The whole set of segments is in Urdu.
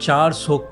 400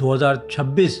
2026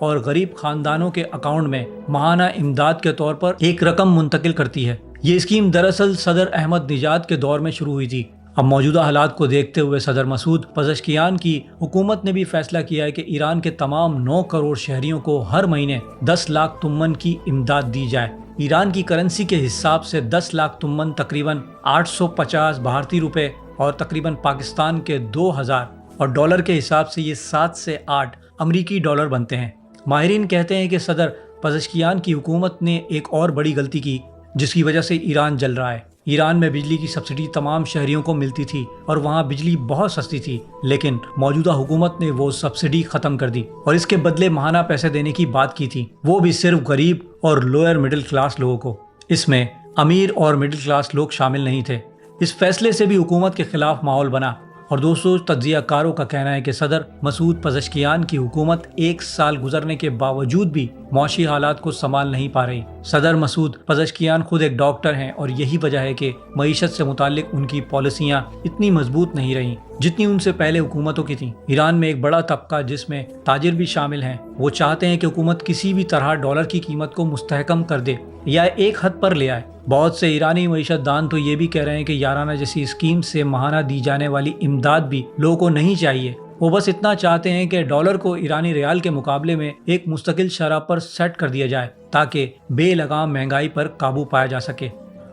اور غریب خاندانوں کے اکاؤنٹ میں ماہانہ امداد کے طور پر ایک رقم منتقل کرتی ہے۔ یہ اسکیم دراصل صدر احمد نژاد کے دور میں شروع ہوئی تھی۔ اب موجودہ حالات کو دیکھتے ہوئے صدر مسعود پزشکیان کی حکومت نے بھی فیصلہ کیا ہے کہ ایران کے تمام 9 کروڑ شہریوں کو ہر مہینے 10 لاکھ تمن کی امداد دی جائے۔ ایران کی کرنسی کے حساب سے 10 لاکھ تمن تقریباً 850 بھارتی روپے اور تقریباً پاکستان کے 2000 اور ڈالر کے حساب سے یہ 7 سے 8 امریکی ڈالر بنتے ہیں۔ ماہرین کہتے ہیں کہ صدر پزشکیان کی حکومت نے ایک اور بڑی غلطی کی جس کی وجہ سے ایران جل رہا ہے۔ ایران میں بجلی کی سبسڈی تمام شہریوں کو ملتی تھی اور وہاں بجلی بہت سستی تھی، لیکن موجودہ حکومت نے وہ سبسڈی ختم کر دی اور اس کے بدلے ماہانہ پیسے دینے کی بات کی تھی، وہ بھی صرف غریب اور لوئر مڈل کلاس لوگوں کو۔ اس میں امیر اور مڈل کلاس لوگ شامل نہیں تھے۔ اس فیصلے سے بھی حکومت کے خلاف ماحول بنا اور دوستوں تجزیہ کاروں کا کہنا ہے کہ صدر مسعود پزشکیان کی حکومت 1 سال گزرنے کے باوجود بھی معاشی حالات کو سنبھال نہیں پا رہی۔ صدر مسعود پزشکیان خود ایک ڈاکٹر ہیں اور یہی وجہ ہے کہ معیشت سے متعلق ان کی پالیسیاں اتنی مضبوط نہیں رہیں جتنی ان سے پہلے حکومتوں کی تھیں۔ ایران میں ایک بڑا طبقہ جس میں تاجر بھی شامل ہیں، وہ چاہتے ہیں کہ حکومت کسی بھی طرح ڈالر کی قیمت کو مستحکم کر دے یا ایک حد پر لے آئے۔ بہت سے ایرانی معیشت دان تو یہ بھی کہہ رہے ہیں کہ یارانہ جیسی اسکیم سے ماہانہ دی جانے والی امداد بھی لوگوں کو نہیں چاہیے، وہ بس اتنا چاہتے ہیں کہ ڈالر کو ایرانی ریال کے مقابلے میں ایک مستقل شرح پر سیٹ کر دیا جائے تاکہ بے لگام مہنگائی پر قابو پایا جا سکے۔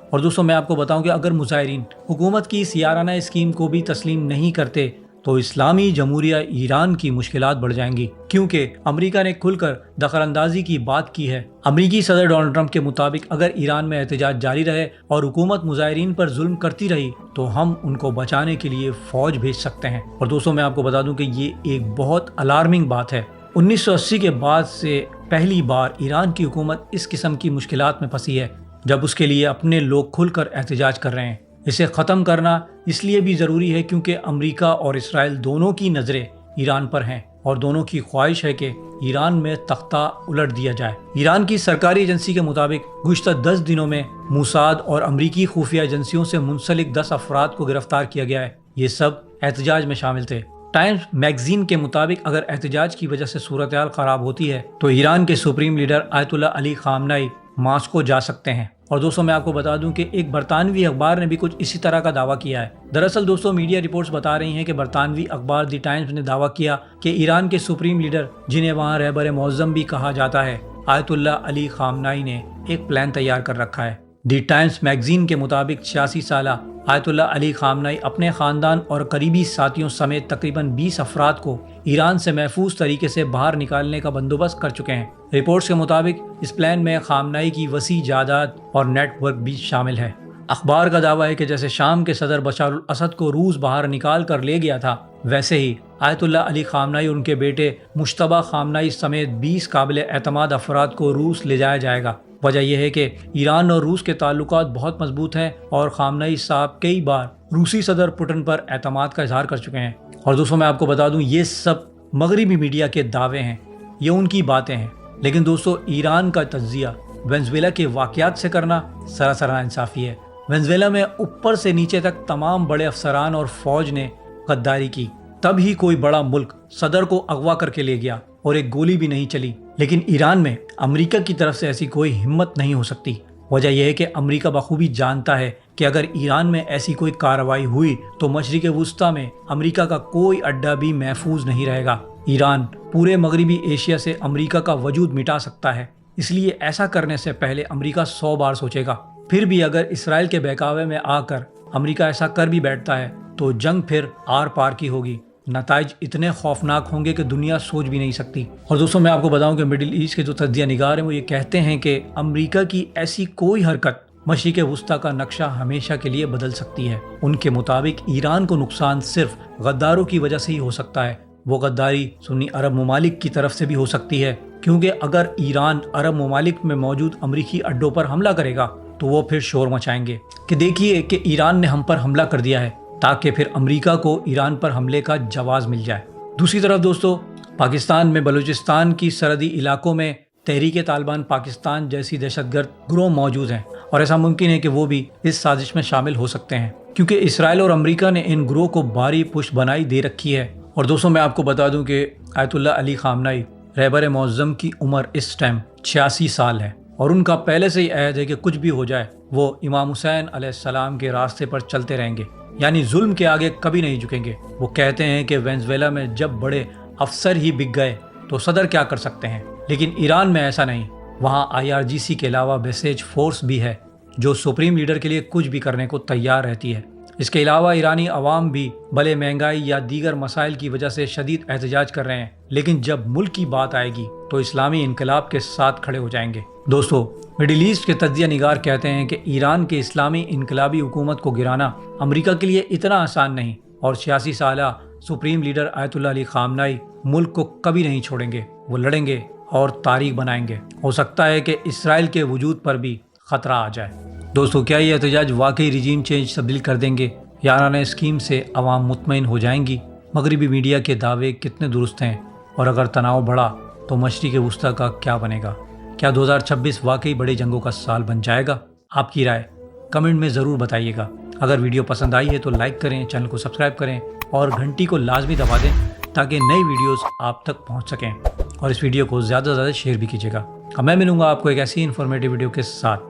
اور دوستوں میں آپ کو بتاؤں کہ اگر مظاہرین حکومت کی اس یارانہ اسکیم کو بھی تسلیم نہیں کرتے تو اسلامی جمہوریہ ایران کی مشکلات بڑھ جائیں گی، کیونکہ امریکہ نے کھل کر دخل اندازی کی بات کی ہے۔ امریکی صدر ڈونلڈ ٹرمپ کے مطابق اگر ایران میں احتجاج جاری رہے اور حکومت مظاہرین پر ظلم کرتی رہی تو ہم ان کو بچانے کے لیے فوج بھیج سکتے ہیں۔ اور دوستوں میں آپ کو بتا دوں کہ یہ ایک بہت الارمنگ بات ہے۔ 1980 کے بعد سے پہلی بار ایران کی حکومت اس قسم کی مشکلات میں پھنسی ہے جب اس کے لیے اپنے لوگ کھل کر احتجاج کر رہے ہیں۔ اسے ختم کرنا اس لیے بھی ضروری ہے کیونکہ امریکہ اور اسرائیل دونوں کی نظریں ایران پر ہیں اور دونوں کی خواہش ہے کہ ایران میں تختہ الٹ دیا جائے۔ ایران کی سرکاری ایجنسی کے مطابق گزشتہ 10 دنوں میں موساد اور امریکی خفیہ ایجنسیوں سے منسلک 10 افراد کو گرفتار کیا گیا ہے۔ یہ سب احتجاج میں شامل تھے۔ ٹائمز میگزین کے مطابق اگر احتجاج کی وجہ سے صورتحال خراب ہوتی ہے تو ایران کے سپریم لیڈر آیت اللہ علی خامنائی ماسکو جا سکتے ہیں۔ اور دوستوں میں آپ کو بتا دوں کہ ایک برطانوی اخبار نے بھی کچھ اسی طرح کا دعویٰ کیا ہے۔ دراصل دوستوں میڈیا رپورٹس بتا رہی ہیں کہ برطانوی اخبار دی ٹائمز نے دعویٰ کیا کہ ایران کے سپریم لیڈر جنہیں وہاں رہبر معظم بھی کہا جاتا ہے، آیت اللہ علی خامنائی نے ایک پلان تیار کر رکھا ہے۔ دی ٹائمز میگزین کے مطابق 86 سالہ آیت اللہ علی خامنائی اپنے خاندان اور قریبی ساتھیوں سمیت تقریباً 20 افراد کو ایران سے محفوظ طریقے سے باہر نکالنے کا بندوبست کر چکے ہیں۔ رپورٹس کے مطابق اس پلان میں خامنائی کی وسیع جائیداد اور نیٹ ورک بھی شامل ہے۔ اخبار کا دعویٰ ہے کہ جیسے شام کے صدر بشار الاسد کو روس باہر نکال کر لے گیا تھا، ویسے ہی آیت اللہ علی خامنائی اور ان کے بیٹے مجتبیٰ خامنائی سمیت 20 قابل اعتماد افراد کو روس لے جایا جائے گا۔ وجہ یہ ہے کہ ایران اور روس کے تعلقات بہت مضبوط ہیں اور خامنائی صاحب کئی بار روسی صدر پوٹن پر اعتماد کا اظہار کر چکے ہیں۔ اور دوستوں میں آپ کو بتا دوں یہ سب مغربی میڈیا کے دعوے ہیں، یہ ان کی باتیں ہیں، لیکن دوستوں ایران کا تجزیہ وینزویلا کے واقعات سے کرنا سراسر ناانصافی ہے۔ وینزویلا میں اوپر سے نیچے تک تمام بڑے افسران اور فوج نے غداری کی، تب ہی کوئی بڑا ملک صدر کو اغوا کر کے لے گیا اور ایک گولی بھی نہیں چلی۔ لیکن ایران میں امریکہ کی طرف سے ایسی کوئی ہمت نہیں ہو سکتی۔ وجہ یہ ہے کہ امریکہ بخوبی جانتا ہے کہ اگر ایران میں ایسی کوئی کارروائی ہوئی تو مشرق وسطیٰ میں امریکہ کا کوئی اڈہ بھی محفوظ نہیں رہے گا۔ ایران پورے مغربی ایشیا سے امریکہ کا وجود مٹا سکتا ہے، اس لیے ایسا کرنے سے پہلے امریکہ 100 بار سوچے گا۔ پھر بھی اگر اسرائیل کے بہکاوے میں آ کر امریکہ ایسا کر بھی بیٹھتا ہے تو جنگ پھر آر پار کی ہوگی، نتائج اتنے خوفناک ہوں گے کہ دنیا سوچ بھی نہیں سکتی۔ اور دوستوں میں آپ کو بتاؤں کہ مڈل ایسٹ کے جو تجزیہ نگار ہیں وہ یہ کہتے ہیں کہ امریکہ کی ایسی کوئی حرکت مشرق وسطیٰ کا نقشہ ہمیشہ کے لیے بدل سکتی ہے۔ ان کے مطابق ایران کو نقصان صرف غداروں کی وجہ سے ہی ہو سکتا ہے۔ وہ غداری سنی عرب ممالک کی طرف سے بھی ہو سکتی ہے، کیونکہ اگر ایران عرب ممالک میں موجود امریکی اڈوں پر حملہ کرے گا تو وہ پھر شور مچائیں گے کہ دیکھیے کہ ایران نے ہم پر حملہ کر دیا ہے، تاکہ پھر امریکہ کو ایران پر حملے کا جواز مل جائے۔ دوسری طرف دوستو پاکستان میں بلوچستان کی سرحدی علاقوں میں تحریک طالبان پاکستان جیسی دہشت گرد گروہ موجود ہیں اور ایسا ممکن ہے کہ وہ بھی اس سازش میں شامل ہو سکتے ہیں، کیونکہ اسرائیل اور امریکہ نے ان گروہ کو بھاری پشت بنائی دے رکھی ہے۔ اور دوستوں میں آپ کو بتا دوں کہ آیت اللہ علی خامنائی رہبر معظم کی عمر اس ٹائم 86 سال ہے اور ان کا پہلے سے ہی عہد ہے کہ کچھ بھی ہو جائے وہ امام حسین علیہ السلام کے راستے پر چلتے رہیں گے، یعنی ظلم کے آگے کبھی نہیں جھکیں گے۔ وہ کہتے ہیں کہ وینزویلا میں جب بڑے افسر ہی بک گئے تو صدر کیا کر سکتے ہیں، لیکن ایران میں ایسا نہیں۔ وہاں IRGC کے علاوہ بیسیج فورس بھی ہے جو سپریم لیڈر کے لیے کچھ بھی کرنے کو تیار رہتی ہے۔ اس کے علاوہ ایرانی عوام بھی بھلے مہنگائی یا دیگر مسائل کی وجہ سے شدید احتجاج کر رہے ہیں، لیکن جب ملک کی بات آئے گی تو اسلامی انقلاب کے ساتھ کھڑے ہو جائیں گے۔ دوستو، مڈل ایسٹ کے تجزیہ نگار کہتے ہیں کہ ایران کے اسلامی انقلابی حکومت کو گرانا امریکہ کے لیے اتنا آسان نہیں، اور 86 سالہ سپریم لیڈر آیت اللہ علی خامنائی ملک کو کبھی نہیں چھوڑیں گے۔ وہ لڑیں گے اور تاریخ بنائیں گے۔ ہو سکتا ہے کہ اسرائیل کے وجود پر بھی خطرہ آ جائے۔ دوستو، کیا یہ احتجاج واقعی رجیم چینج تبدیل کر دیں گے؟ یارانہ اسکیم سے عوام مطمئن ہو جائیں گی؟ مغربی میڈیا کے دعوے کتنے درست ہیں؟ اور اگر تناؤ بڑھا تو مشرق وسطیٰ کا کیا بنے گا؟ کیا 2026 واقعی بڑی جنگوں کا سال بن جائے گا؟ آپ کی رائے کمنٹ میں ضرور بتائیے گا۔ اگر ویڈیو پسند آئی ہے تو لائک کریں، چینل کو سبسکرائب کریں اور گھنٹی کو لازمی دبا دیں تاکہ نئی ویڈیوز آپ تک پہنچ سکیں، اور اس ویڈیو کو زیادہ سے زیادہ شیئر بھی کیجیے گا۔ اب میں ملوں گا آپ کو ایک ایسی انفارمیٹیو ویڈیو کے ساتھ،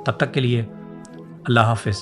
تب تک کے لیے اللہ حافظ۔